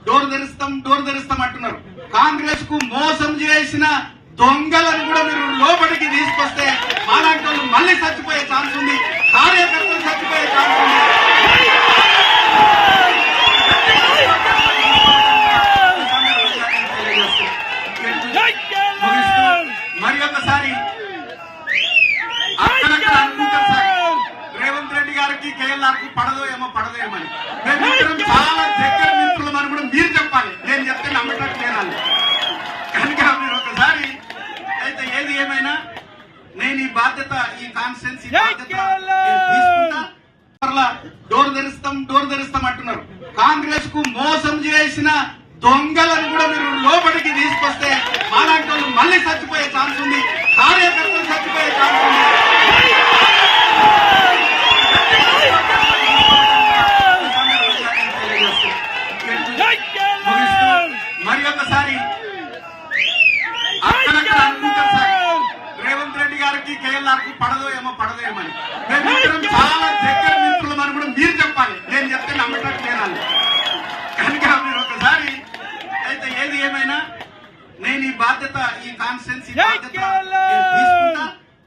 Door తెరుస్తాం అంటున్నారు. కాంగ్రెస్ కు మోసం చేసిన దొంగలను కూడా మీరు లోపలికి తీసుకొస్తే మాలాంటి వాళ్ళు మళ్ళీ చచ్చిపోయే ఛాన్స్ ఉంది, కార్యకర్తలు చచ్చిపోయే ఛాన్స్ ఉంది. మరి ఒకసారి అక్కడక్కడ అనుకుంటారు సార్, రేవంత్ రెడ్డి గారికి కేఎల్ఆర్ కు పడదో ఏమో అని. మేమిద్దరం చాలా దగ్గర మిత్రులు అని కూడా మీరు చెప్పాలి, నేను చెప్తే నమ్మటం లేనాలి. కనుక మీరు ఒకసారి అయితే ఏది ఏమైనా నేను ఈ బాధ్యత, ఈ కాన్స్టిట్యున్సీ బాధ్యత తీసుకుంటా. డోర్ తెరుస్తాం అంటున్నారు. కాంగ్రెస్ కు మోసం చేసిన దొంగలను కూడా మీరు లోపలికి తీసుకొస్తే మాలాంటి వాళ్ళు మళ్ళీ చచ్చిపోయే ఛాన్స్ ఉంది, కార్యకర్తలు చచ్చిపోయే ఛాన్స్ ఉంది. మరి ఒకసారి అక్కడక్కడ అనుకుంటారు సార్, రేవంత్ రెడ్డి గారికి కేఎల్ఆర్ కు పడదో ఏమో అని. మేమిద్దరం చాలా దగ్గర మిత్రులు అని కూడా మీరు చెప్పాలి, నేను చెప్తే నమ్మటం లేనాలి. కనుక మీరు ఒకసారి అయితే ఏది ఏమైనా నేను ఈ బాధ్యత, ఈ కాన్స్టిట్యున్సీ బాధ్యత తీసుకుంటా.